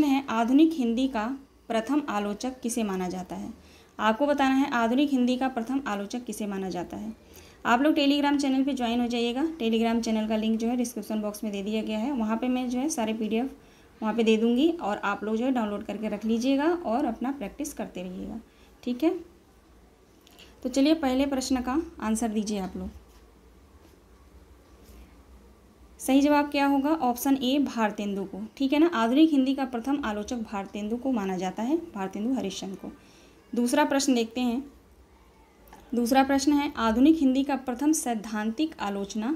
प्रश्न है, आधुनिक हिंदी का प्रथम आलोचक किसे माना जाता है। आपको बताना है आधुनिक हिंदी का प्रथम आलोचक किसे माना जाता है। आप लोग टेलीग्राम चैनल पे ज्वाइन हो जाइएगा। टेलीग्राम चैनल का लिंक जो है डिस्क्रिप्शन बॉक्स में दे दिया गया है। वहाँ पे मैं जो है सारे PDF वहाँ पे दे दूँगी और आप लोग जो है डाउनलोड करके रख लीजिएगा और अपना प्रैक्टिस करते रहिएगा, ठीक है। तो चलिए पहले प्रश्न का आंसर दीजिए आप लोग। सही जवाब क्या होगा, ऑप्शन ए भारतेंदु को, ठीक है ना। आधुनिक हिंदी का प्रथम आलोचक भारतेंदु को माना जाता है, भारतेंदु हरिश्चंद्र को। दूसरा प्रश्न देखते हैं। दूसरा प्रश्न है, आधुनिक हिंदी का प्रथम सैद्धांतिक आलोचना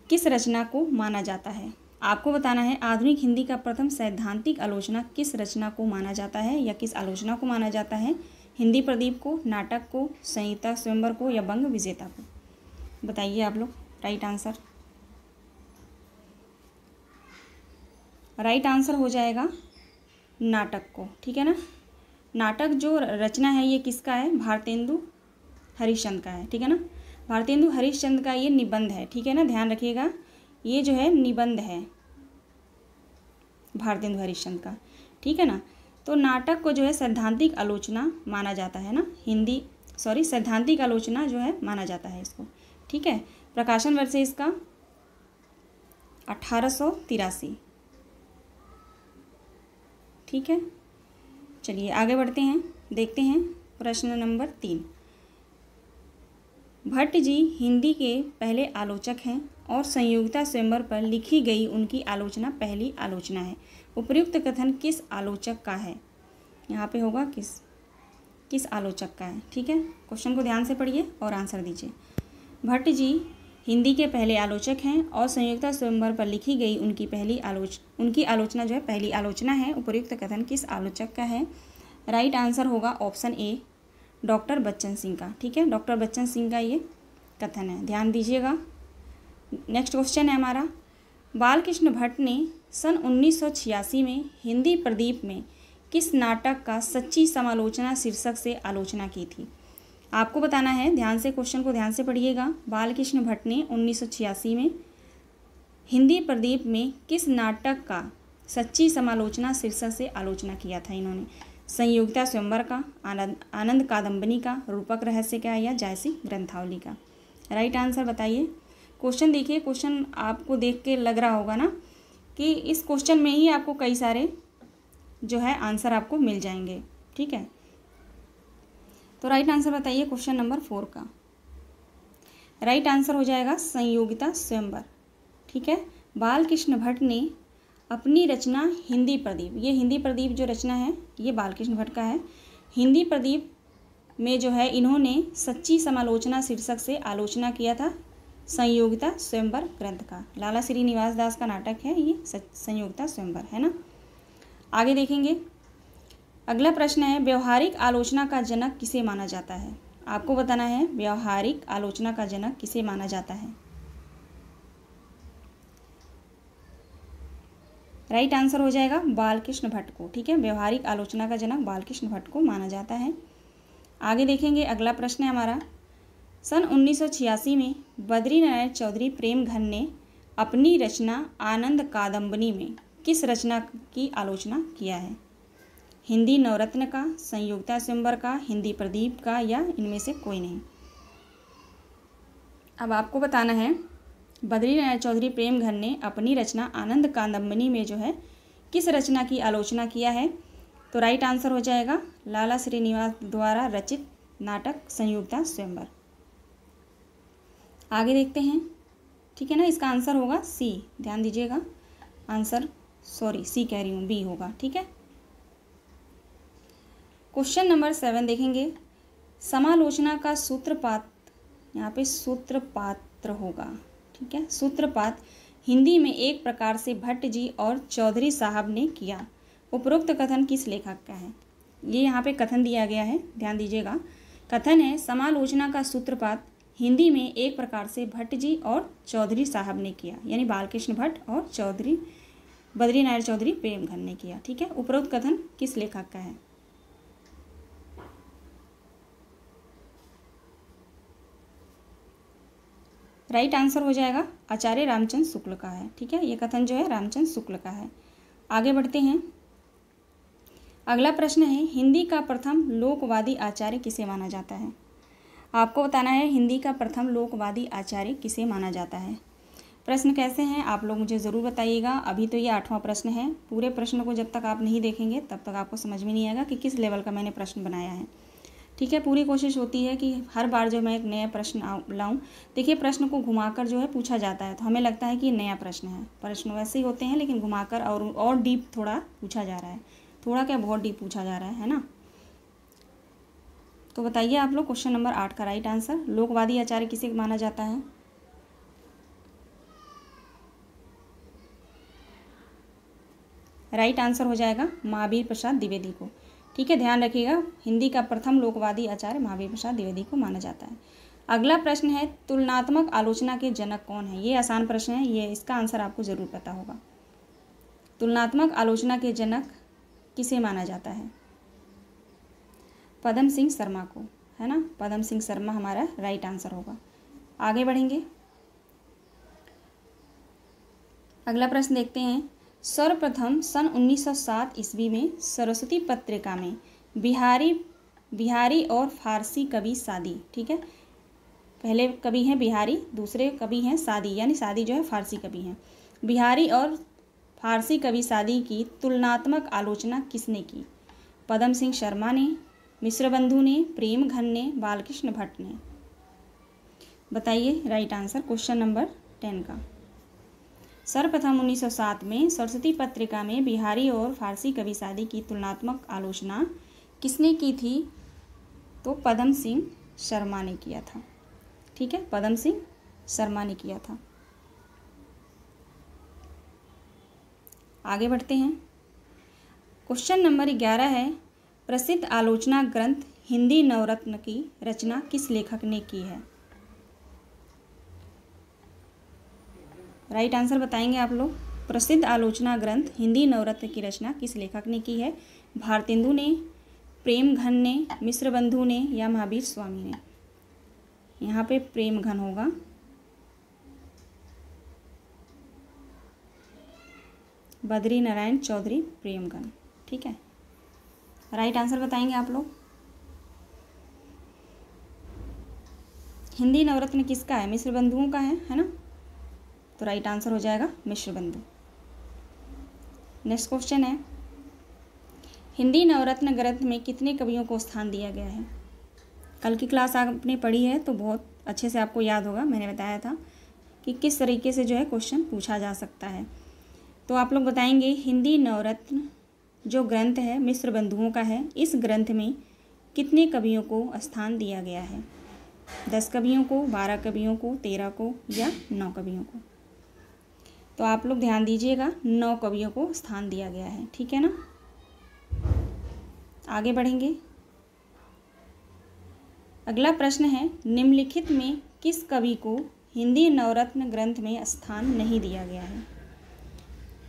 किस रचना को माना जाता है। आपको बताना है आधुनिक हिंदी का प्रथम सैद्धांतिक आलोचना किस रचना को माना जाता है या किस आलोचना को माना जाता है। हिंदी प्रदीप को, नाटक को, संहिता स्वयंवर को या बंग विजेता को। बताइए आप लोग। राइट आंसर, राइट आंसर हो जाएगा नाटक को, ठीक है ना। नाटक जो रचना है ये किसका है, भारतेंदु हरिश्चंद्र का है, ठीक है ना। भारतेंदु हरिश्चंद्र का ये निबंध है, ठीक है ना, ध्यान रखिएगा। ये जो है निबंध है भारतेंदु हरिश्चंद्र का, ठीक है ना। तो नाटक को जो है सैद्धांतिक आलोचना माना जाता है ना, सैद्धांतिक आलोचना जो है माना जाता है इसको, ठीक है। प्रकाशन वर्ष है इसका 1883, ठीक है। चलिए आगे बढ़ते हैं, देखते हैं प्रश्न नंबर 3। भट्ट जी हिंदी के पहले आलोचक हैं और संयोगिता स्वयंवर पर लिखी गई उनकी आलोचना पहली आलोचना है। उपर्युक्त कथन किस आलोचक का है। यहाँ पे होगा किस आलोचक का है, ठीक है। क्वेश्चन को ध्यान से पढ़िए और आंसर दीजिए। भट्ट जी हिंदी के पहले आलोचक हैं और संयोगिता स्वयंवर पर लिखी गई उनकी आलोचना जो है पहली आलोचना है। उपर्युक्त कथन किस आलोचक का है। राइट आंसर होगा option A doctor Bachchan Singh का, ठीक है। डॉक्टर बच्चन सिंह का ये कथन है, ध्यान दीजिएगा। नेक्स्ट क्वेश्चन है हमारा, बालकृष्ण भट्ट ने सन 1986 में हिंदी प्रदीप में किस नाटक का सच्ची समालोचना शीर्षक से आलोचना की थी। आपको बताना है, ध्यान से क्वेश्चन को ध्यान से पढ़िएगा। बालकृष्ण भट्ट ने 1986 में हिंदी प्रदीप में किस नाटक का सच्ची समालोचना शीर्षक से आलोचना किया था इन्होंने। संयोगिता स्वयंवर का, आनंद कादम्बनी का, रूपक रहस्य का या जायसी ग्रंथावली का। राइट आंसर बताइए। क्वेश्चन देखिए, क्वेश्चन आपको देख के लग रहा होगा ना कि इस क्वेश्चन में ही आपको कई सारे जो है आंसर आपको मिल जाएंगे, ठीक है। तो राइट आंसर बताइए क्वेश्चन नंबर 4 का। राइट आंसर हो जाएगा संयोगिता स्वयंवर, ठीक है। बालकृष्ण भट्ट ने अपनी रचना हिंदी प्रदीप, ये हिंदी प्रदीप जो रचना है ये बालकृष्ण भट्ट का है। हिंदी प्रदीप में जो है इन्होंने सच्ची समालोचना शीर्षक से आलोचना किया था संयोगिता स्वयंवर ग्रंथ का। लाला श्रीनिवास दास का नाटक है ये संयोगिता स्वयंवर, है ना। आगे देखेंगे। अगला प्रश्न है, व्यवहारिक आलोचना का जनक किसे माना जाता है। आपको बताना है व्यवहारिक आलोचना का जनक किसे माना जाता है। राइट आंसर हो जाएगा बालकृष्ण भट्ट को, ठीक है। व्यवहारिक आलोचना का जनक बालकृष्ण भट्ट को माना जाता है। आगे देखेंगे। अगला प्रश्न है हमारा, सन 1986 में बद्रीनारायण चौधरी प्रेमघन ने अपनी रचना आनंद कादम्बनी में किस रचना की आलोचना किया है। हिंदी नवरत्न का, संयोगिता स्वयंवर का, हिंदी प्रदीप का या इनमें से कोई नहीं। अब आपको बताना है बद्रीनारायण चौधरी प्रेमघन ने अपनी रचना आनंद कादम्बनी में जो है किस रचना की आलोचना किया है। तो राइट आंसर हो जाएगा लाला श्रीनिवास द्वारा रचित नाटक संयोगिता स्वयंवर। आगे देखते हैं, ठीक है ना। इसका आंसर होगा सी, ध्यान दीजिएगा। आंसर सी कह रही हूँ, बी होगा, ठीक है। क्वेश्चन नंबर 7 देखेंगे। समालोचना का सूत्रपात, यहाँ पे सूत्रपात्र होगा, ठीक है। सूत्रपात हिंदी में एक प्रकार से भट्ट जी और चौधरी साहब ने किया। उपरोक्त कथन किस लेखक का है। ये यहाँ पे कथन दिया गया है, ध्यान दीजिएगा। कथन है, समालोचना का सूत्रपात हिंदी में एक प्रकार से भट्ट जी और चौधरी साहब ने किया, यानी बालकृष्ण भट्ट और बद्रीनारायण चौधरी प्रेमघन ने किया, ठीक है। उपरोक्त कथन किस लेखक का है। राइट आंसर हो जाएगा आचार्य रामचंद्र शुक्ल का है, ठीक है। ये कथन जो है रामचंद्र शुक्ल का है। आगे बढ़ते हैं। अगला प्रश्न है, हिंदी का प्रथम लोकवादी आचार्य किसे माना जाता है? आपको बताना है हिंदी का प्रथम लोकवादी आचार्य किसे माना जाता है। प्रश्न कैसे हैं आप लोग मुझे ज़रूर बताइएगा। अभी तो ये 8वां प्रश्न है। पूरे प्रश्न को जब तक आप नहीं देखेंगे तब तक आपको समझ में नहीं आएगा कि किस लेवल का मैंने प्रश्न बनाया है। ठीक है, पूरी कोशिश होती है कि हर बार जो मैं एक नया प्रश्न लाऊं। देखिए, प्रश्न को घुमाकर जो है पूछा जाता है तो हमें लगता है कि ये नया प्रश्न है। प्रश्न वैसे ही होते हैं लेकिन घुमाकर और डीप थोड़ा पूछा जा रहा है। थोड़ा क्या, बहुत डीप पूछा जा रहा है ना। तो बताइए आप लोग, क्वेश्चन नंबर 8 का राइट आंसर, लोकवादी आचार्य किसे माना जाता है? राइट आंसर हो जाएगा महावीर प्रसाद द्विवेदी को। ठीक है, ध्यान रखिएगा, हिंदी का प्रथम लोकवादी आचार्य महावीर प्रसाद द्विवेदी को माना जाता है। अगला प्रश्न है, तुलनात्मक आलोचना के जनक कौन है? ये आसान प्रश्न है, ये इसका आंसर आपको ज़रूर पता होगा। तुलनात्मक आलोचना के जनक किसे माना जाता है? पदम सिंह शर्मा को, है ना। पदम सिंह शर्मा हमारा राइट आंसर होगा। आगे बढ़ेंगे, अगला प्रश्न देखते हैं। सर्वप्रथम सन 1907 ईस्वी में सरस्वती पत्रिका में बिहारी और फारसी कवि सादी, ठीक है, पहले कवि हैं बिहारी, दूसरे कवि हैं सादी, यानी सादी जो है फारसी कवि हैं। बिहारी और फारसी कवि सादी की तुलनात्मक आलोचना किसने की? पदम सिंह शर्मा ने, मिश्रबंधु ने, प्रेम घन ने, बालकृष्ण भट्ट ने। बताइए राइट आंसर क्वेश्चन नंबर 10 का। सर्वप्रथम 1907 में सरस्वती पत्रिका में बिहारी और फारसी कवि सादी की तुलनात्मक आलोचना किसने की थी? तो पदम सिंह शर्मा ने किया था। ठीक है, पदम सिंह शर्मा ने किया था। आगे बढ़ते हैं, क्वेश्चन नंबर 11 है, प्रसिद्ध आलोचना ग्रंथ हिंदी नवरत्न की रचना किस लेखक ने की है? राइट आंसर बताएंगे आप लोग। प्रसिद्ध आलोचना ग्रंथ हिंदी नवरत्न की रचना किस लेखक ने की है? भारतेंदु ने, प्रेम घन ने, मिश्रबंधु ने या महावीर स्वामी ने? यहाँ पे प्रेम घन होगा। बद्री नारायण चौधरी प्रेम घन। ठीक है, राइट आंसर बताएंगे आप लोग। हिंदी नवरत्न किसका है? मिश्रबंधुओं का है ना। तो राइट आंसर हो जाएगा मिश्रबंधु। नेक्स्ट क्वेश्चन है, हिंदी नवरत्न ग्रंथ में कितने कवियों को स्थान दिया गया है? कल की क्लास आपने पढ़ी है तो बहुत अच्छे से आपको याद होगा। मैंने बताया था कि किस तरीके से जो है क्वेश्चन पूछा जा सकता है। तो आप लोग बताएंगे, हिंदी नवरत्न जो ग्रंथ है मिश्रबंधुओं का है, इस ग्रंथ में कितने कवियों को स्थान दिया गया है? 10 कवियों को, 12 कवियों को, 13 को या 9 कवियों को? तो आप लोग ध्यान दीजिएगा, 9 कवियों को स्थान दिया गया है। ठीक है ना। आगे बढ़ेंगे, अगला प्रश्न है, निम्नलिखित में किस कवि को हिंदी नवरत्न ग्रंथ में स्थान नहीं दिया गया है?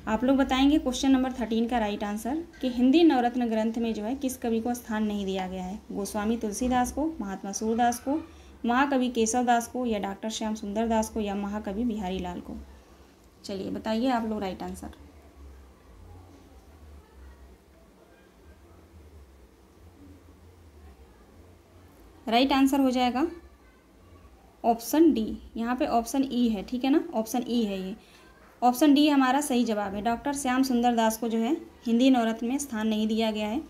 आप लोग बताएंगे क्वेश्चन नंबर 13 का राइट आंसर कि हिंदी नवरत्न ग्रंथ में जो है किस कवि को स्थान नहीं दिया गया है? गोस्वामी तुलसीदास को, महात्मा सूरदास को, महाकवि केशव दास को या डॉक्टर श्याम सुंदर दास को या महाकवि बिहारी लाल को? चलिए बताइए आप लोग राइट आंसर। राइट आंसर हो जाएगा ऑप्शन डी। यहाँ पे ऑप्शन ई है, ठीक है ना, ऑप्शन ई है ये। ऑप्शन डी हमारा सही जवाब है। डॉक्टर श्याम सुंदर दास को जो है हिंदी नवरत्न में स्थान नहीं दिया गया है।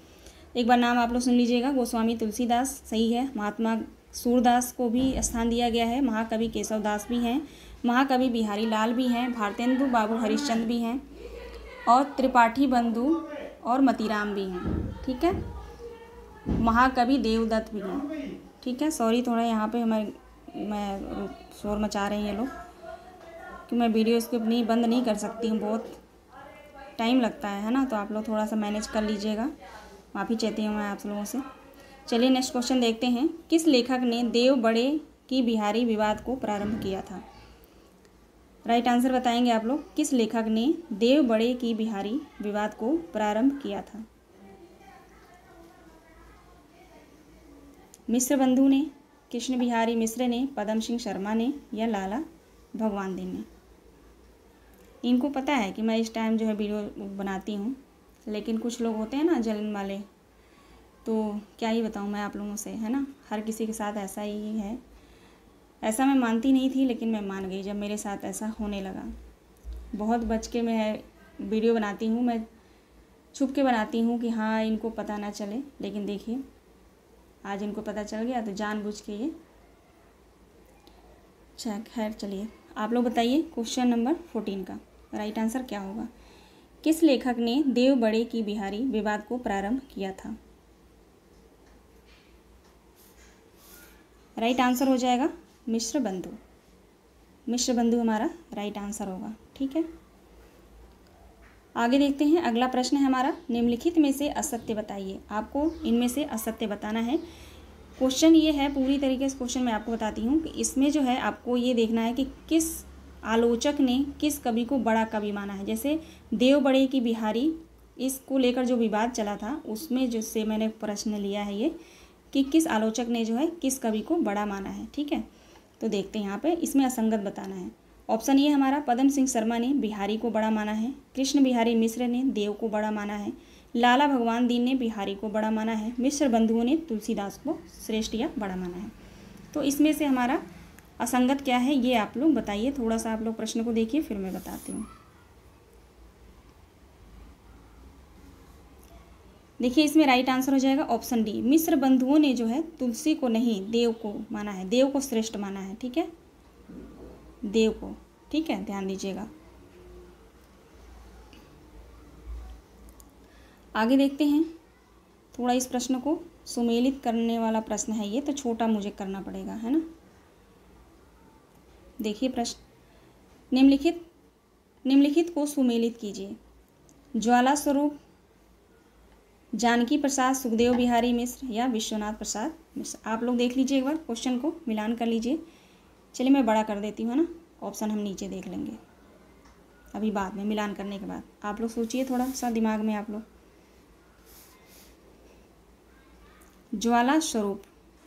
एक बार नाम आप लोग सुन लीजिएगा, गोस्वामी तुलसीदास सही है, महात्मा सूरदास को भी स्थान दिया गया है, महाकवि केशव दास भी हैं, महाकवि बिहारी लाल भी हैं, भारतेंदु बाबू हरिश्चंद्र भी हैं और त्रिपाठी बंधु और मतीराम भी हैं। ठीक है, महाकवि देवदत्त भी हैं। ठीक है, सॉरी थोड़ा यहाँ पे मैं शोर मचा रहे हैं ये लोग कि मैं वीडियो इसको अपनी बंद नहीं कर सकती हूँ, बहुत टाइम लगता है ना। तो आप लोग थोड़ा सा मैनेज कर लीजिएगा, माफ़ी चाहती हूँ मैं आप लोगों से। चलिए नेक्स्ट क्वेश्चन देखते हैं, किस लेखक ने देव बड़े की बिहारी विवाद को प्रारंभ किया था? राइट आंसर बताएंगे आप लोग, किस लेखक ने देव बड़े की बिहारी विवाद को प्रारंभ किया था? मिश्रबंधु ने, कृष्ण बिहारी मिश्र ने, पदम सिंह शर्मा ने या लाला भगवान दीन ने? इनको पता है कि मैं इस टाइम जो है वीडियो बनाती हूँ, लेकिन कुछ लोग होते हैं ना जलन वाले, तो क्या ही बताऊँ मैं आप लोगों से, है ना। हर किसी के साथ ऐसा ही है। ऐसा मैं मानती नहीं थी, लेकिन मैं मान गई जब मेरे साथ ऐसा होने लगा। बहुत बच के मैं वीडियो बनाती हूँ, मैं छुप के बनाती हूँ कि हाँ इनको पता ना चले, लेकिन देखिए आज इनको पता चल गया तो जानबूझ के ये। अच्छा खैर चलिए, आप लोग बताइए क्वेश्चन नंबर 14 का राइट आंसर क्या होगा। किस लेखक ने देव बड़े की बिहारी विवाद को प्रारंभ किया था। राइट आंसर हो जाएगा मिश्र बंधु। मिश्र बंधु हमारा राइट आंसर होगा। ठीक है, आगे देखते हैं। अगला प्रश्न है हमारा, निम्नलिखित में से असत्य बताइए। आपको इनमें से असत्य बताना है। क्वेश्चन ये है, पूरी तरीके से क्वेश्चन मैं आपको बताती हूँ कि इसमें जो है आपको ये देखना है कि किस आलोचक ने किस कवि को बड़ा कवि माना है। जैसे देव बड़े की बिहारी, इसको लेकर जो विवाद चला था उसमें जिससे मैंने प्रश्न लिया है ये कि किस आलोचक ने जो है किस कवि को बड़ा माना है। ठीक है, तो देखते हैं यहाँ पे इसमें असंगत बताना है। ऑप्शन ये हमारा, पदम सिंह शर्मा ने बिहारी को बड़ा माना है, कृष्ण बिहारी मिश्र ने देव को बड़ा माना है, लाला भगवान दीन ने बिहारी को बड़ा माना है, मिश्र बंधुओं ने तुलसीदास को श्रेष्ठ या बड़ा माना है। तो इसमें से हमारा असंगत क्या है ये आप लोग बताइए। थोड़ा सा आप लोग प्रश्न को देखिए फिर मैं बताती हूँ। देखिए इसमें राइट आंसर हो जाएगा ऑप्शन डी, मिश्र बंधुओं ने जो है तुलसी को नहीं देव को माना है, देव को श्रेष्ठ माना है। ठीक है, देव को। ठीक है, ध्यान दीजिएगा। आगे देखते हैं, थोड़ा इस प्रश्न को सुमेलित करने वाला प्रश्न है ये, तो छोटा मुझे करना पड़ेगा, है ना। देखिए प्रश्न, निम्नलिखित को सुमेलित कीजिए। ज्वाला स्वरूप, जानकी प्रसाद, सुखदेव बिहारी मिश्र या विश्वनाथ प्रसाद मिश्र। आप लोग देख लीजिए एक बार, क्वेश्चन को मिलान कर लीजिए। चलिए मैं बड़ा कर देती हूँ, है ना। ऑप्शन हम नीचे देख लेंगे अभी बाद में, मिलान करने के बाद। आप लोग सोचिए थोड़ा सा दिमाग में आप लोग। ज्वाला स्वरूप,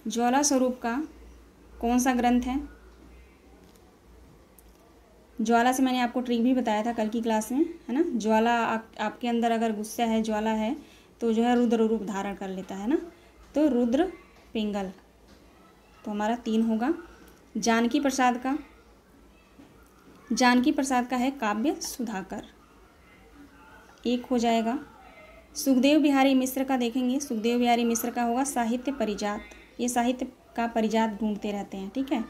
ज्वाला स्वरूप का कौन सा ग्रंथ है। ज्वाला से मैंने आपको ट्रिक भी बताया था कल की क्लास में, है ना। ज्वाला आपके अंदर अगर गुस्सा है, ज्वाला है तो जो है रुद्र रूप धारण कर लेता है ना, तो रुद्र पिंगल। तो हमारा 3 होगा। जानकी प्रसाद का है काव्य सुधाकर, 1 हो जाएगा। सुखदेव बिहारी मिश्र का देखेंगे, सुखदेव बिहारी मिश्र का होगा साहित्य परिजात, ये साहित्य का परिजात ढूंढते रहते हैं। ठीक है,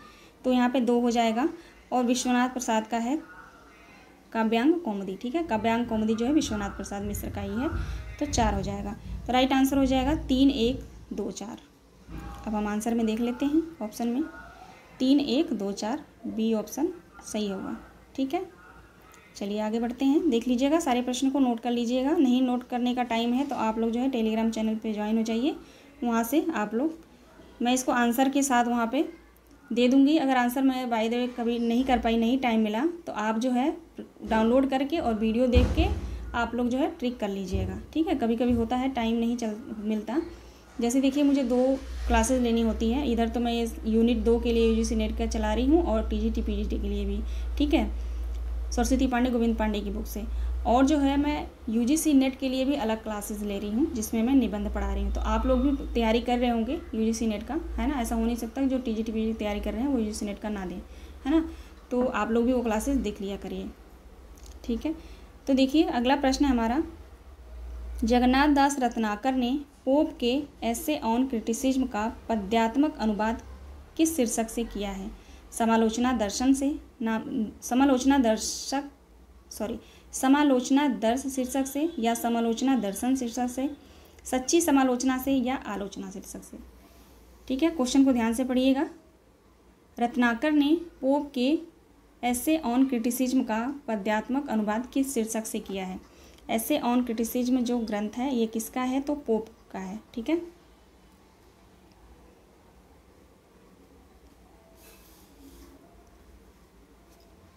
तो यहाँ पे 2 हो जाएगा। और विश्वनाथ प्रसाद का है काव्यांग कौमुदी। ठीक है, काव्यांग कौमुदी जो है विश्वनाथ प्रसाद मिश्र का ही है, तो 4 हो जाएगा। तो राइट आंसर हो जाएगा 3, 1, 2, 4। अब हम आंसर में देख लेते हैं ऑप्शन में, 3, 1, 2, 4 बी ऑप्शन सही होगा। ठीक है, चलिए आगे बढ़ते हैं। देख लीजिएगा, सारे प्रश्न को नोट कर लीजिएगा। नहीं नोट करने का टाइम है तो आप लोग जो है टेलीग्राम चैनल पे ज्वाइन हो जाइए, वहाँ से आप लोग, मैं इसको आंसर के साथ वहाँ पे दे दूँगी। अगर आंसर मैं बाय द वे कभी नहीं कर पाई, नहीं टाइम मिला, तो आप जो है डाउनलोड करके और वीडियो देख के आप लोग जो है ट्रिक कर लीजिएगा। ठीक है, कभी कभी होता है टाइम नहीं मिलता। जैसे देखिए मुझे 2 क्लासेस लेनी होती हैं, इधर तो मैं यूनिट 2 के लिए यूजीसी नेट का चला रही हूँ और टीजीटी पीजीटी के लिए भी। ठीक है, सरस्वती पांडे गोविंद पांडे की बुक से। और जो है मैं यूजीसी नेट के लिए भी अलग क्लासेस ले रही हूँ, जिसमें मैं निबंध पढ़ा रही हूँ। तो आप लोग भी तैयारी कर रहे होंगे यूजीसी नेट का, है ना। ऐसा हो नहीं सकता जो टीजीटी पीजीटी तैयारी कर रहे हैं वो यूजीसी नेट का ना दें, है ना। तो आप लोग भी वो क्लासेस देख लिया करिए। ठीक है, तो देखिए अगला प्रश्न है हमारा, जगन्नाथ दास रत्नाकर ने पोप के एसे ऑन क्रिटिसिज्म का पद्यात्मक अनुवाद किस शीर्षक से किया है। समालोचना दर्श शीर्षक से, या समालोचना दर्शन शीर्षक से, सच्ची समालोचना से, या आलोचना शीर्षक से। ठीक है, क्वेश्चन को ध्यान से पढ़िएगा। रत्नाकर ने पोप के एसे ऑन क्रिटिसिज्म का पद्यात्मक अनुवाद किस शीर्षक से किया है। एसे ऑन क्रिटिसिज्म जो ग्रंथ है ये किसका है, तो पोप का है। ठीक है,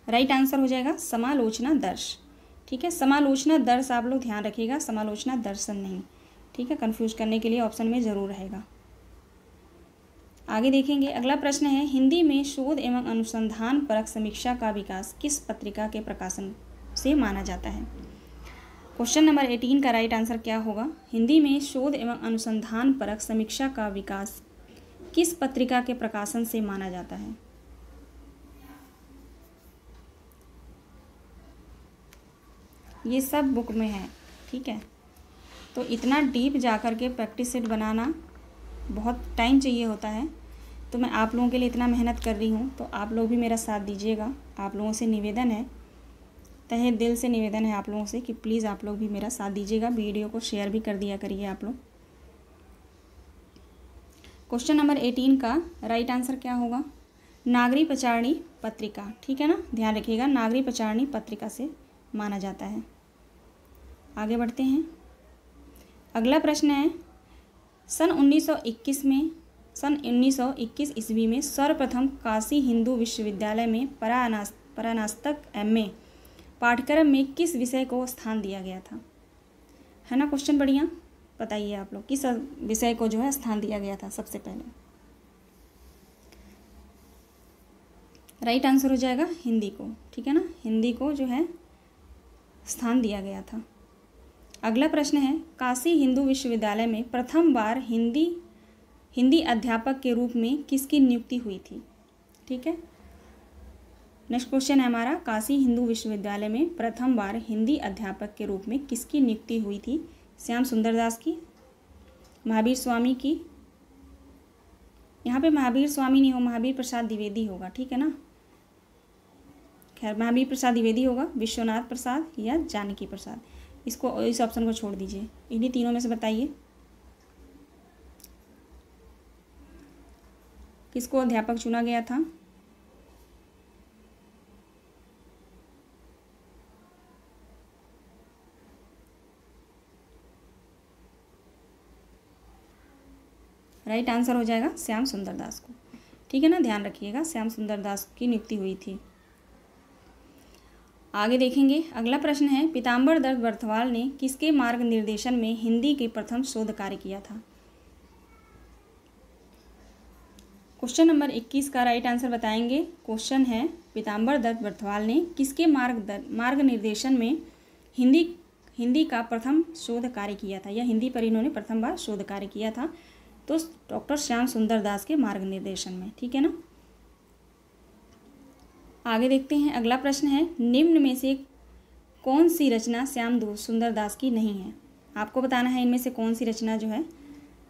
राइट आंसर हो जाएगा समालोचना दर्श। ठीक है, समालोचना दर्श आप लोग ध्यान रखिएगा, समालोचना दर्शन नहीं। ठीक है, कंफ्यूज करने के लिए ऑप्शन में ज़रूर रहेगा। आगे देखेंगे, अगला प्रश्न है, हिंदी में शोध एवं अनुसंधान परक समीक्षा का विकास किस पत्रिका के प्रकाशन से माना जाता है। क्वेश्चन नंबर 18 का राइट आंसर क्या होगा? हिंदी में शोध एवं अनुसंधान परक समीक्षा का विकास किस पत्रिका के प्रकाशन से माना जाता है? ये सब बुक में है, ठीक है। तो इतना डीप जा कर के प्रैक्टिस सेट बनाना बहुत टाइम चाहिए होता है। तो मैं आप लोगों के लिए इतना मेहनत कर रही हूँ, तो आप लोग भी मेरा साथ दीजिएगा। आप लोगों से निवेदन है, तहे दिल से निवेदन है आप लोगों से कि प्लीज़ आप लोग भी मेरा साथ दीजिएगा। वीडियो को शेयर भी कर दिया करिए आप लोग। क्वेश्चन नंबर 18 का राइट आंसर क्या होगा? नागरी प्रचारणी पत्रिका, ठीक है ना, ध्यान रखिएगा, नागरी प्रचारणी पत्रिका से माना जाता है। आगे बढ़ते हैं। अगला प्रश्न है, सन 1921 ईस्वी में सर्वप्रथम काशी हिंदू विश्वविद्यालय में परानास्तक MA पाठ्यक्रम में किस विषय को स्थान दिया गया था? है ना क्वेश्चन बढ़िया। बताइए आप लोग किस विषय को जो है स्थान दिया गया था सबसे पहले? राइट आंसर हो जाएगा हिंदी को, ठीक है ना, हिंदी को जो है स्थान दिया गया था। अगला प्रश्न है, काशी हिंदू विश्वविद्यालय में प्रथम बार हिंदी अध्यापक के रूप में किसकी नियुक्ति हुई थी? ठीक है, नेक्स्ट क्वेश्चन है हमारा, काशी हिंदू विश्वविद्यालय में प्रथम बार हिंदी अध्यापक के रूप में किसकी नियुक्ति हुई थी? श्याम सुंदर दास की, महावीर स्वामी की? यहाँ पे महावीर स्वामी नहीं हो, महावीर प्रसाद द्विवेदी होगा, ठीक है ना। खैर महावीर प्रसाद द्विवेदी होगा, विश्वनाथ प्रसाद या जानकी प्रसाद। इसको, इस ऑप्शन को छोड़ दीजिए, इन्हीं तीनों में से बताइए किसको अध्यापक चुना गया था? राइट आंसर हो जाएगा श्याम सुंदर दास को, ठीक है ना, ध्यान रखिएगा, श्याम सुंदर दास की नियुक्ति हुई थी। आगे देखेंगे। अगला प्रश्न है, पीताम्बर दत्त बर्थवाल ने किसके मार्ग निर्देशन में हिंदी के प्रथम शोध कार्य किया था? क्वेश्चन नंबर 21 का राइट आंसर बताएंगे। क्वेश्चन है, पीताम्बर दत्त बर्थवाल ने किसके मार्ग निर्देशन में हिंदी का प्रथम शोध कार्य किया था, या हिंदी पर इन्होंने प्रथम बार शोध कार्य किया था? तो डॉक्टर श्याम सुंदर दास के मार्ग निर्देशन में, ठीक है ना। आगे देखते हैं। अगला प्रश्न है, निम्न में से कौन सी रचना श्याम सुंदर दास की नहीं है? आपको बताना है इनमें से कौन सी रचना जो है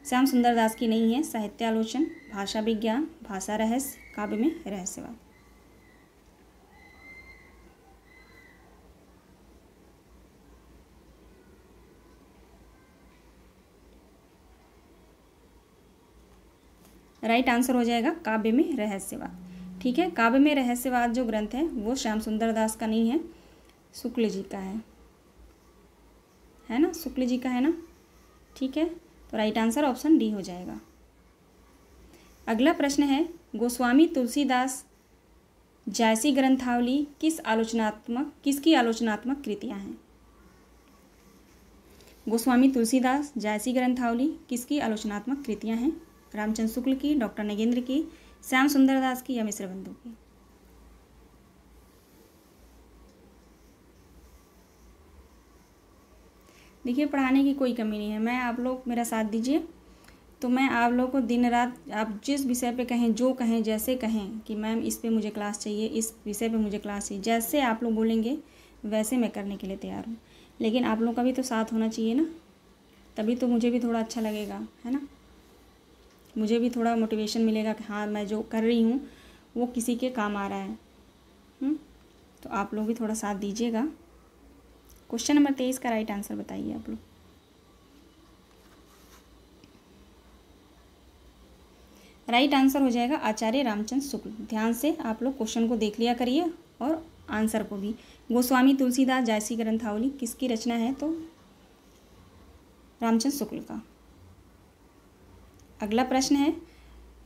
श्याम सुंदर दास की नहीं है। साहित्यालोचन, भाषा विज्ञान, भाषा रहस्य, काव्य में रहस्यवाद। राइट आंसर हो जाएगा काव्य में रहस्यवाद, ठीक है। काव्य में रहस्यवाद जो ग्रंथ है वो श्याम सुंदर दास का नहीं है, शुक्ल जी का है ना, शुक्ल जी का है ना, ठीक है। तो राइट आंसर ऑप्शन डी हो जाएगा। अगला प्रश्न है, गोस्वामी तुलसीदास जायसी ग्रंथावली किसकी आलोचनात्मक कृतियां हैं? गोस्वामी तुलसीदास जायसी ग्रंथावली किसकी आलोचनात्मक कृतियां हैं? रामचंद्र शुक्ल की, डॉक्टर नगेंद्र की, श्याम सुंदर दास की या मिश्र बंधु की? देखिए, पढ़ाने की कोई कमी नहीं है, मैं आप लोग मेरा साथ दीजिए तो मैं आप लोग को दिन रात आप जिस विषय पे कहें, जो कहें, जैसे कहें कि मैम इस पे मुझे क्लास चाहिए, इस विषय पे मुझे क्लास चाहिए, जैसे आप लोग बोलेंगे वैसे मैं करने के लिए तैयार हूँ। लेकिन आप लोग का भी तो साथ होना चाहिए ना, तभी तो मुझे भी थोड़ा अच्छा लगेगा, है ना, मुझे भी थोड़ा मोटिवेशन मिलेगा कि हाँ मैं जो कर रही हूँ वो किसी के काम आ रहा है। तो आप लोग भी थोड़ा साथ दीजिएगा। क्वेश्चन नंबर 23 का राइट आंसर बताइए आप लोग। राइट आंसर हो जाएगा आचार्य रामचंद्र शुक्ल। ध्यान से आप लोग क्वेश्चन को देख लिया करिए और आंसर को भी। गोस्वामी तुलसीदास जायसी ग्रंथावली किसकी रचना है? तो रामचंद्र शुक्ल का। अगला प्रश्न है,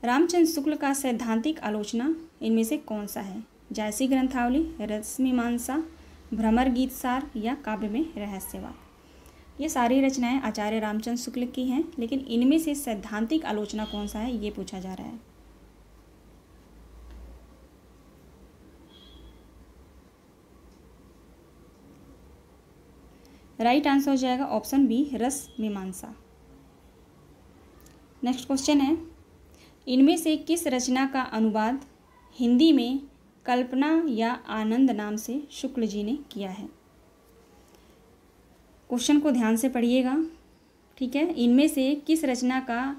रामचंद्र शुक्ल का सैद्धांतिक आलोचना इनमें से कौन सा है? जायसी ग्रंथावली, रसमीमांसा, भ्रमर गीत सार या काव्य में रहस्यवाद? ये सारी रचनाएं आचार्य रामचंद्र शुक्ल की हैं, लेकिन इनमें से सैद्धांतिक आलोचना कौन सा है ये पूछा जा रहा है। राइट आंसर हो जाएगा ऑप्शन बी, रस मीमांसा। नेक्स्ट क्वेश्चन है, इनमें से किस रचना का अनुवाद हिंदी में कल्पना या आनंद नाम से शुक्ल जी ने किया है? क्वेश्चन को ध्यान से पढ़िएगा, ठीक है। इनमें से किस रचना का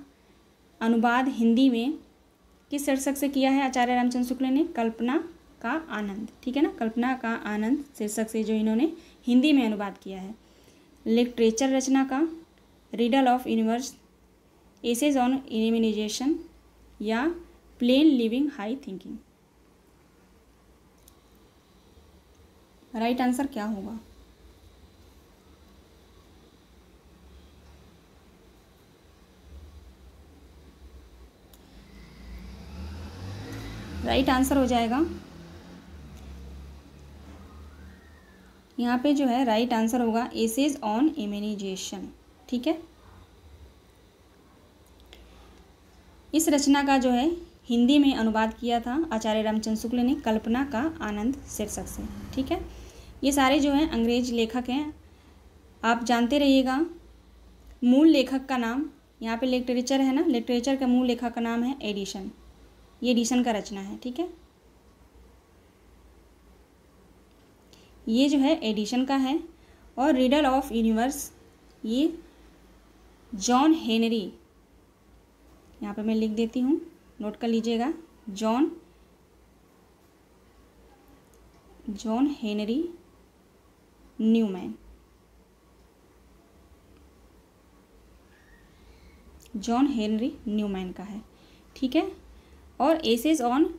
अनुवाद हिंदी में किस शीर्षक से किया है आचार्य रामचंद्र शुक्ल ने? कल्पना का आनंद, ठीक है ना। कल्पना का आनंद शीर्षक से जो इन्होंने हिंदी में अनुवाद किया है। लिटरेचर रचना का, riddle of universe, essays on imagination या plain living high thinking? Right answer क्या होगा? राइट आंसर हो जाएगा यहाँ पे जो है राइट आंसर होगा एसेज ऑन इमेजिनेशन, ठीक है। इस रचना का जो है हिंदी में अनुवाद किया था आचार्य रामचंद्र शुक्ल ने कल्पना का आनंद शीर्षक से, ठीक है। ये सारे जो हैं अंग्रेज लेखक हैं, आप जानते रहिएगा। मूल लेखक का नाम यहाँ पे लिटरेचर है ना, लिटरेचर का मूल लेखक का नाम है एडिसन, ये एडिसन का रचना है, ठीक है। ये जो है एडिसन का है। और रिडल ऑफ यूनिवर्स ये जॉन हेनरी, यहाँ पे मैं लिख देती हूँ, नोट कर लीजिएगा, John Henry Newman, John Henry Newman का है, ठीक है। और एसेज ऑन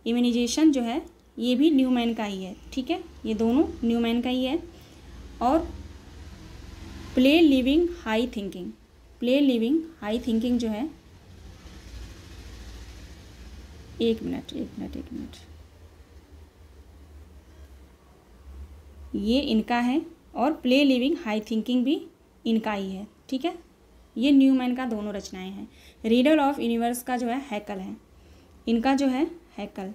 इमेजिनेशन जो है ये भी न्यूमैन का ही है, ठीक है। ये दोनों न्यूमैन का ही है। और play living high thinking, play living high thinking जो है, एक मिनट, ये इनका है और प्ले लिविंग हाई थिंकिंग भी इनका ही है, ठीक है। ये न्यूमैन का दोनों रचनाएं हैं। रिडल ऑफ यूनिवर्स का जो है हैकल है, इनका जो है हैकल।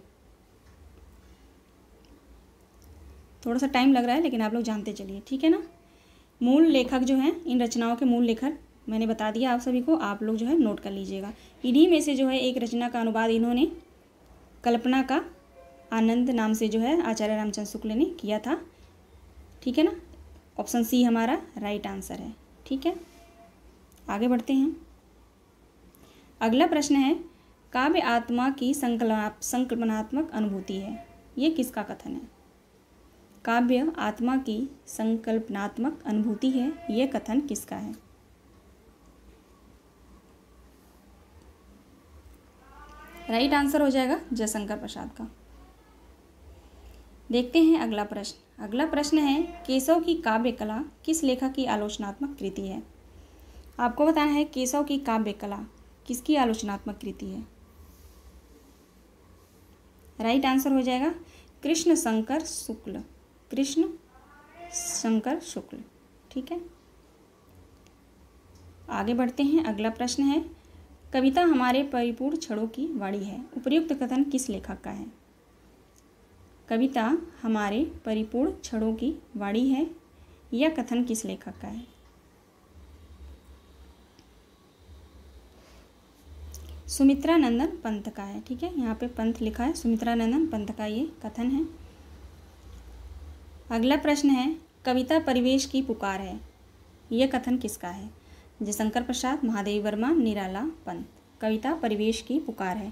थोड़ा सा टाइम लग रहा है लेकिन आप लोग जानते चलिए, ठीक है ना। मूल लेखक जो हैं, इन रचनाओं के मूल लेखक मैंने बता दिया आप सभी को, आप लोग जो है नोट कर लीजिएगा। इन्हीं में से जो है एक रचना का अनुवाद इन्होंने कल्पना का आनंद नाम से जो है आचार्य रामचंद्र शुक्ल ने किया था, ठीक है ना। ऑप्शन सी हमारा राइट आंसर है, ठीक है। आगे बढ़ते हैं। अगला प्रश्न है, काव्य आत्मा की संकल्पनात्मक अनुभूति है, ये किसका कथन है? काव्य आत्मा की संकल्पनात्मक अनुभूति है, यह कथन किसका है? राइट आंसर हो जाएगा जयशंकर प्रसाद का। देखते हैं अगला प्रश्न। अगला प्रश्न है, केशव की काव्य कला किस लेखक की आलोचनात्मक कृति है? आपको बताना है केशव की काव्य कला किसकी आलोचनात्मक कृति है। राइट आंसर हो जाएगा कृष्ण शंकर शुक्ल, कृष्ण शंकर शुक्ल, ठीक है। आगे बढ़ते हैं। अगला प्रश्न है, कविता हमारे परिपूर्ण क्षणों की वाणी है, उपर्युक्त कथन किस लेखक का है? कविता हमारे परिपूर्ण क्षणों की वाणी है, यह कथन किस लेखक का है? सुमित्रा नंदन पंत का है, ठीक है। यहाँ पे पंत लिखा है, सुमित्रा नंदन पंत का ये कथन है। अगला प्रश्न है, कविता परिवेश की पुकार है, यह कथन किसका है? जयशंकर प्रसाद, महादेवी वर्मा, निराला पंत। कविता परिवेश की पुकार है,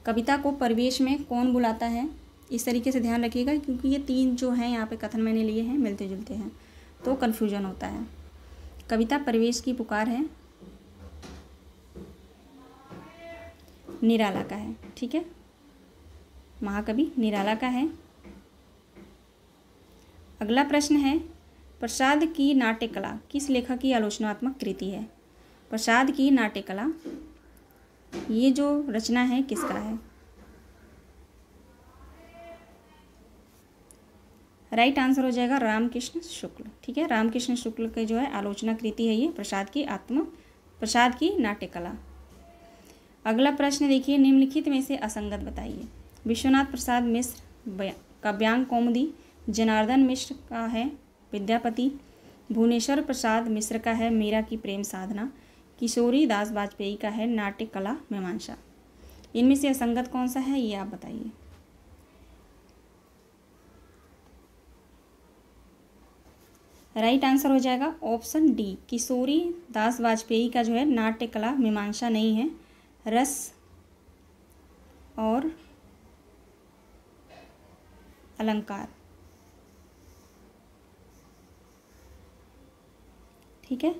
कविता को परिवेश में कौन बुलाता है, इस तरीके से ध्यान रखिएगा, क्योंकि ये तीन जो हैं यहाँ पे कथन मैंने लिए हैं मिलते जुलते हैं तो कन्फ्यूजन होता है। कविता परिवेश की पुकार है, निराला का है, ठीक है, महाकवि निराला का है। अगला प्रश्न है, प्रसाद की नाट्य कला किस लेखक की आलोचनात्मक कृति है? प्रसाद की नाट्य कला ये जो रचना है किसका है? राइट आंसर हो जाएगा रामकृष्ण शुक्ल, ठीक है। रामकृष्ण शुक्ल के जो है आलोचना कृति है ये प्रसाद की नाट्य कला। अगला प्रश्न देखिए, निम्नलिखित में से असंगत बताइए। विश्वनाथ प्रसाद मिश्र का व्यंग्य कौमुदी, जनार्दन मिश्र का है विद्यापति, भुवनेश्वर प्रसाद मिश्र का है मीरा की प्रेम साधना, किशोरी दास वाजपेयी का है नाट्य कला मीमांसा। इनमें से असंगत कौन सा है ये आप बताइए। राइट आंसर हो जाएगा ऑप्शन डी, किशोरी दास वाजपेयी का जो है नाट्य कला मीमांसा नहीं है, रस और अलंकार। ठीक है,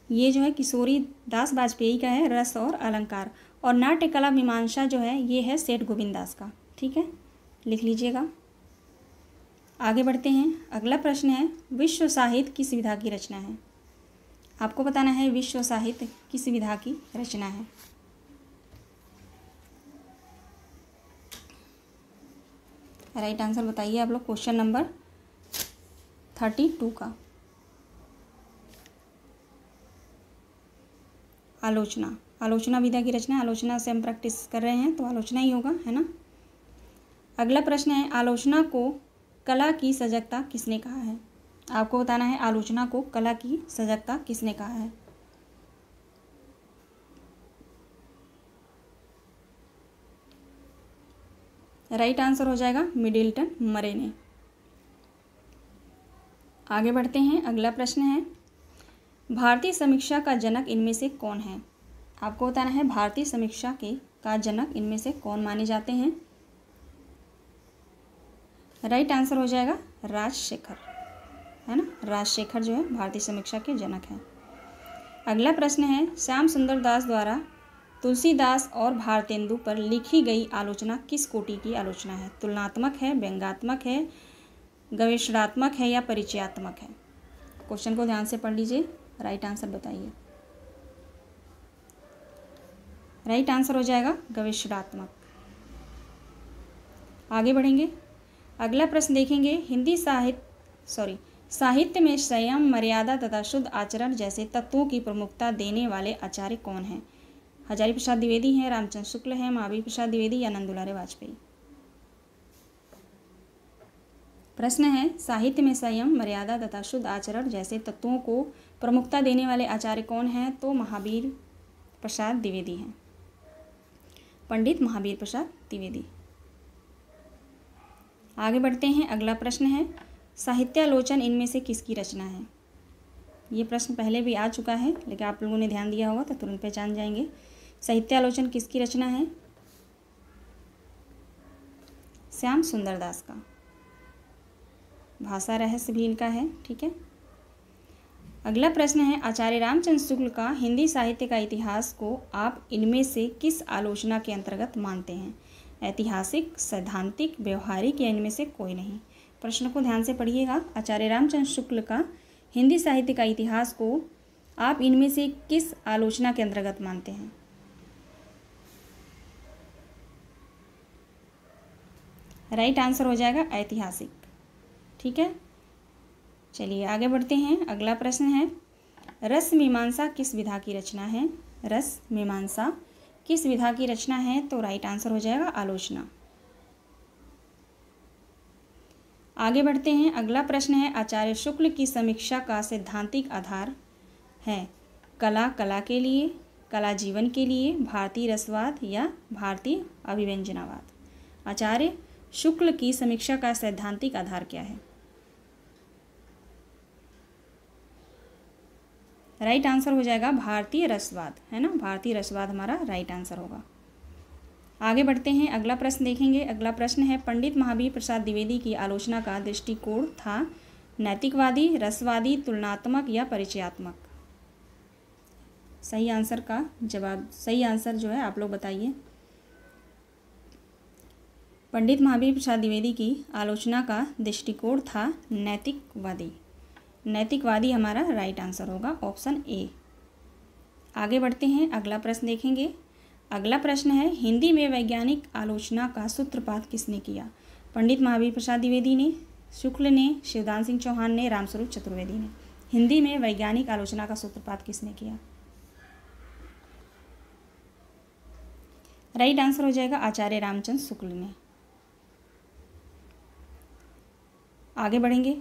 ये जो है किशोरी दास वाजपेयी का है रस और अलंकार, और नाट्य कला मीमांसा जो है ये है सेठ गोविंद दास का। ठीक है, लिख लीजिएगा। आगे बढ़ते हैं। अगला प्रश्न है विश्व साहित्य किस विधा की रचना है। आपको बताना है विश्व साहित्य किस विधा की रचना है। राइट आंसर बताइए आप लोग क्वेश्चन नंबर 32 का। आलोचना, आलोचना विधा की रचना, आलोचना से हम प्रैक्टिस कर रहे हैं तो आलोचना ही होगा, है ना। अगला प्रश्न है आलोचना को कला की सजगता किसने कहा है। आपको बताना है आलोचना को कला की सजगता किसने कहा है। राइट आंसर हो जाएगा मिडिल्टन मरे ने। आगे बढ़ते हैं। अगला प्रश्न है भारतीय समीक्षा का जनक इनमें से कौन है। आपको बताना है भारतीय समीक्षा का जनक इनमें से कौन माने जाते हैं। राइट आंसर हो जाएगा राजशेखर, है ना। राजशेखर जो है भारतीय समीक्षा के जनक हैं। अगला प्रश्न है श्याम सुंदर दास द्वारा तुलसीदास और भारतेंदु पर लिखी गई आलोचना किस कोटि की आलोचना है। तुलनात्मक है, व्यंग्यात्मक है, गवेषणात्मक है या परिचयात्मक है। क्वेश्चन को ध्यान से पढ़ लीजिए, राइट आंसर बताइए। राइट आंसर हो जाएगा गवेषणात्मक। आगे बढ़ेंगे। अगला प्रश्न देखेंगे हिंदी साहित्य में संयम, मर्यादा तथा शुद्ध आचरण जैसे तत्वों की प्रमुखता देने वाले आचार्य कौन हैं। हजारी प्रसाद द्विवेदी हैं, रामचंद्र शुक्ल हैं, महावीर प्रसाद द्विवेदी या नंदुलारे वाजपेयी। प्रश्न है साहित्य में संयम, मर्यादा तथा शुद्ध आचरण जैसे तत्वों को प्रमुखता देने वाले आचार्य कौन हैं। तो महावीर प्रसाद द्विवेदी हैं, पंडित महावीर प्रसाद द्विवेदी। आगे बढ़ते हैं। अगला प्रश्न है साहित्यालोचन इनमें से किसकी रचना है। ये प्रश्न पहले भी आ चुका है लेकिन आप लोगों ने ध्यान दिया होगा तो तुरंत पहचान जाएंगे। साहित्यालोचन किसकी रचना है। श्याम सुंदर दास का। भाषा रहस्य भी इनका है। ठीक है। अगला प्रश्न है आचार्य रामचंद्र शुक्ल का हिंदी साहित्य का इतिहास को आप इनमें से किस आलोचना के अंतर्गत मानते हैं। ऐतिहासिक, सैद्धांतिक, व्यवहारिक या इनमें से कोई नहीं। प्रश्न को ध्यान से पढ़िएगा। आचार्य रामचंद्र शुक्ल का हिंदी साहित्य का इतिहास को आप इनमें से किस आलोचना के अंतर्गत मानते हैं। राइट आंसर हो जाएगा ऐतिहासिक। ठीक है, चलिए आगे बढ़ते हैं। अगला प्रश्न है रस मीमांसा किस विधा की रचना है। रस मीमांसा किस विधा की रचना है। तो राइट आंसर हो जाएगा आलोचना। आगे बढ़ते हैं। अगला प्रश्न है आचार्य शुक्ल की समीक्षा का सैद्धांतिक आधार है कला, कला के लिए, कला जीवन के लिए, भारतीय रसवाद या भारतीय अभिव्यंजनावाद। आचार्य शुक्ल की समीक्षा का सैद्धांतिक आधार क्या है। राइट आंसर हो जाएगा भारतीय रसवाद, है ना। भारतीय रसवाद हमारा राइट आंसर होगा। आगे बढ़ते हैं। अगला प्रश्न देखेंगे। अगला प्रश्न है पंडित महावीर प्रसाद द्विवेदी की आलोचना का दृष्टिकोण था नैतिकवादी, रसवादी, तुलनात्मक या परिचयात्मक। सही आंसर का जवाब, सही आंसर जो है आप लोग बताइए। पंडित महावीर प्रसाद द्विवेदी की आलोचना का दृष्टिकोण था नैतिकवादी। नैतिकवादी हमारा राइट आंसर होगा, ऑप्शन ए। आगे बढ़ते हैं। अगला प्रश्न देखेंगे। अगला प्रश्न है हिंदी में वैज्ञानिक आलोचना का सूत्रपात किसने किया। पंडित महावीर प्रसाद द्विवेदी ने, शुक्ल ने, शिवदान सिंह चौहान ने, रामस्वरूप चतुर्वेदी ने। हिंदी में वैज्ञानिक आलोचना का सूत्रपात किसने किया। राइट आंसर हो जाएगा आचार्य रामचंद्र शुक्ल ने। आगे बढ़ेंगे।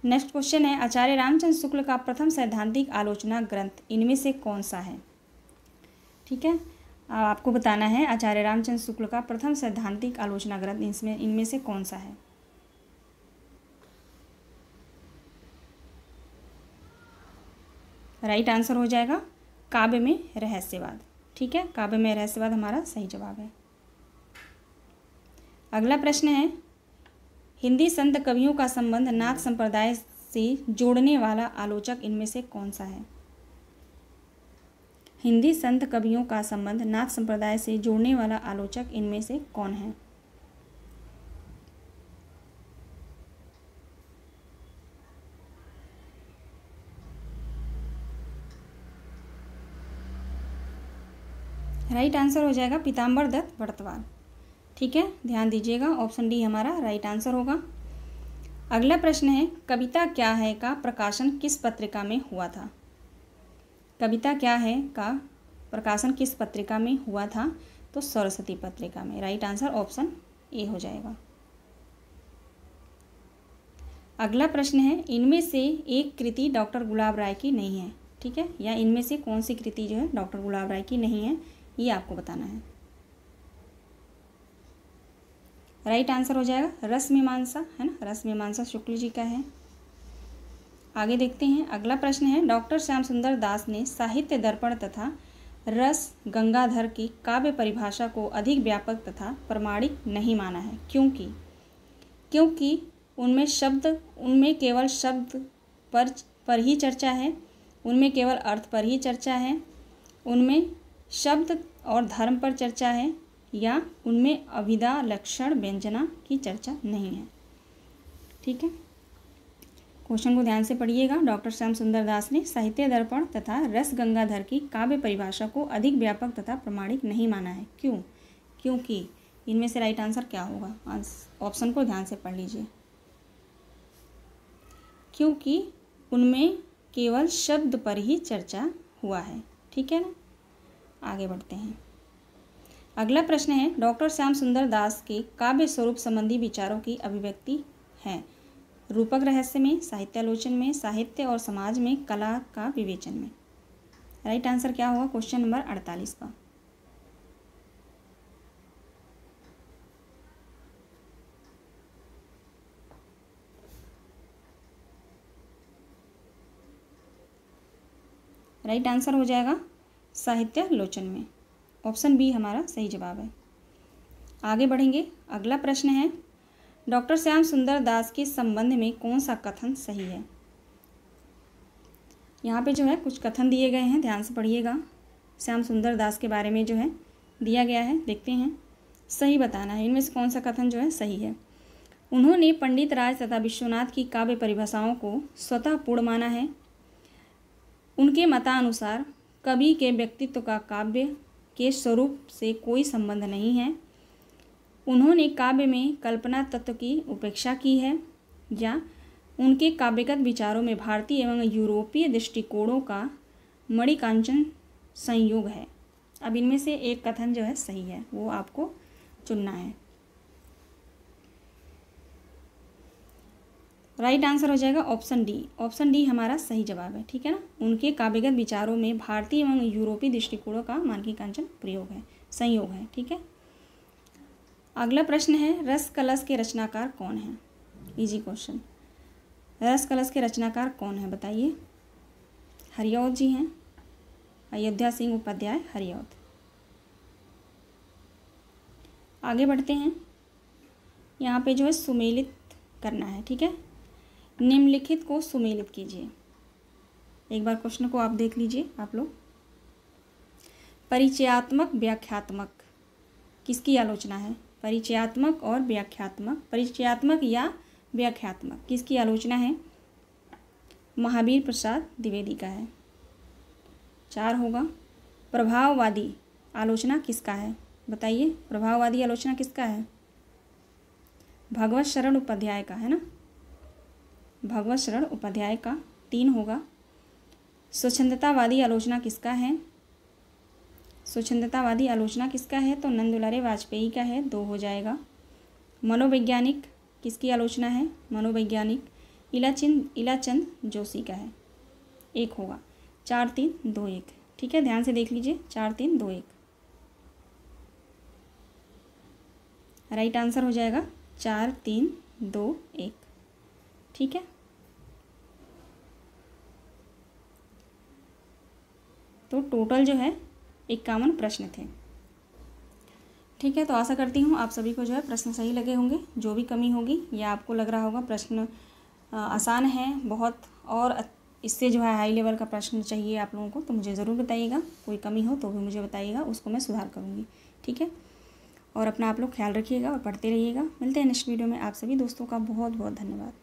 नेक्स्ट क्वेश्चन है, आचार्य रामचंद्र शुक्ल का प्रथम सैद्धांतिक आलोचना ग्रंथ इनमें से कौन सा है? ठीक है, आपको बताना है आचार्य रामचंद्र शुक्ल का प्रथम सैद्धांतिक आलोचना ग्रंथ इनमें से कौन सा है? राइट आंसर हो जाएगा काव्य में रहस्यवाद। ठीक है, काव्य में रहस्यवाद हमारा सही जवाब है। अगला प्रश्न है, हिंदी संत कवियों का संबंध नाथ संप्रदाय से जोड़ने वाला आलोचक इनमें से कौन सा है? हिंदी संत कवियों का संबंध नाथ संप्रदाय से जोड़ने वाला आलोचक इनमें से कौन है? राइट आंसर हो जाएगा पीताम्बर दत्त बड़तवाल। ठीक है, ध्यान दीजिएगा, ऑप्शन डी हमारा राइट आंसर होगा। अगला प्रश्न है, कविता क्या है का प्रकाशन किस पत्रिका में हुआ था? कविता क्या है का प्रकाशन किस पत्रिका में हुआ था? तो सरस्वती पत्रिका में। राइट आंसर ऑप्शन ए हो जाएगा। अगला प्रश्न है, इनमें से एक कृति डॉक्टर गुलाब राय की नहीं है। ठीक है, या इनमें से कौन सी कृति जो है डॉक्टर गुलाब राय की नहीं है, ये आपको बताना है। राइट आंसर हो जाएगा रस मीमांसा, है ना, रस मीमांसा शुक्ल जी का है। आगे देखते हैं, अगला प्रश्न है, डॉक्टर श्याम सुंदर दास ने साहित्य दर्पण तथा रस गंगाधर की काव्य परिभाषा को अधिक व्यापक तथा प्रमाणिक नहीं माना है। क्योंकि उनमें केवल शब्द पर ही चर्चा है, उनमें केवल अर्थ पर ही चर्चा है, उनमें शब्द और धर्म पर चर्चा है, या उनमें अभिधा लक्षण व्यंजना की चर्चा नहीं है। ठीक है, क्वेश्चन को ध्यान से पढ़िएगा। डॉक्टर श्याम सुंदर दास ने साहित्य दर्पण तथा रस गंगाधर की काव्य परिभाषा को अधिक व्यापक तथा प्रमाणिक नहीं माना है। क्योंकि इनमें से राइट आंसर क्या होगा? ऑप्शन को ध्यान से पढ़ लीजिए। क्योंकि उनमें केवल शब्द पर ही चर्चा हुआ है। ठीक है ना, आगे बढ़ते हैं। अगला प्रश्न है, डॉक्टर श्याम सुंदर दास के काव्य स्वरूप संबंधी विचारों की अभिव्यक्ति है रूपक रहस्य में, साहित्यालोचन में, साहित्य और समाज में, कला का विवेचन में। राइट आंसर क्या होगा क्वेश्चन नंबर 48 का? राइट आंसर हो जाएगा साहित्यालोचन में। ऑप्शन बी हमारा सही जवाब है। आगे बढ़ेंगे, अगला प्रश्न है, डॉक्टर श्याम सुंदर दास के संबंध में कौन सा कथन सही है? यहाँ पे जो है कुछ कथन दिए गए हैं, ध्यान से पढ़िएगा। श्याम सुंदर दास के बारे में जो है दिया गया है, देखते हैं, सही बताना है इनमें से कौन सा कथन जो है सही है। उन्होंने पंडित राज तथा विश्वनाथ की काव्य परिभाषाओं को स्वतः पूर्ण माना है। उनके मतानुसार कवि के व्यक्तित्व का काव्य के स्वरूप से कोई संबंध नहीं है। उन्होंने काव्य में कल्पना तत्व की उपेक्षा की है, या उनके काव्यगत विचारों में भारतीय एवं यूरोपीय दृष्टिकोणों का मणिकांचन संयोग है। अब इनमें से एक कथन जो है सही है, वो आपको चुनना है। राइट आंसर हो जाएगा ऑप्शन डी। ऑप्शन डी हमारा सही जवाब है। ठीक है ना, उनके काव्यगत विचारों में भारतीय एवं यूरोपीय दृष्टिकोणों का मानकीकांचन प्रयोग है, संयोग है। ठीक है, अगला प्रश्न है, रस कलश के रचनाकार कौन है? Easy question. रस कलश के रचनाकार कौन है बताइए? हरिऔध जी हैं, अयोध्या सिंह उपाध्याय हरिऔध। आगे बढ़ते हैं, यहाँ पे जो है सुमेलित करना है। ठीक है, निम्नलिखित को सुमेलित कीजिए। एक बार क्वेश्चन को आप देख लीजिए आप लोग। परिचयात्मक व्याख्यात्मक किसकी आलोचना है? परिचयात्मक और व्याख्यात्मक, परिचयात्मक या व्याख्यात्मक किसकी आलोचना है? महावीर प्रसाद द्विवेदी का है। 4 होगा। प्रभाववादी आलोचना किसका है बताइए? प्रभाववादी आलोचना किसका है? भगवत शरण उपाध्याय का है ना, भगवत शरण उपाध्याय का। 3 होगा। स्वच्छंदतावादी आलोचना किसका है? स्वच्छंदतावादी आलोचना किसका है? तो नंद दुलारे वाजपेयी का है। 2 हो जाएगा। मनोवैज्ञानिक किसकी आलोचना है? मनोवैज्ञानिक इलाचंद जोशी का है, 1 होगा। 4 3 2 1, ठीक है, ध्यान से देख लीजिए। 4 3 2 1 राइट आंसर हो जाएगा 4 3 2 1, ठीक है। तो टोटल जो है 51 प्रश्न थे, ठीक है। तो आशा करती हूँ आप सभी को जो है प्रश्न सही लगे होंगे। जो भी कमी होगी या आपको लग रहा होगा प्रश्न आसान है बहुत और इससे जो है हाई लेवल का प्रश्न चाहिए आप लोगों को, तो मुझे ज़रूर बताइएगा। कोई कमी हो तो भी मुझे बताइएगा, उसको मैं सुधार करूँगी, ठीक है। और अपना आप लोग ख्याल रखिएगा और पढ़ते रहिएगा। मिलते हैं नेक्स्ट वीडियो में। आप सभी दोस्तों का बहुत बहुत धन्यवाद।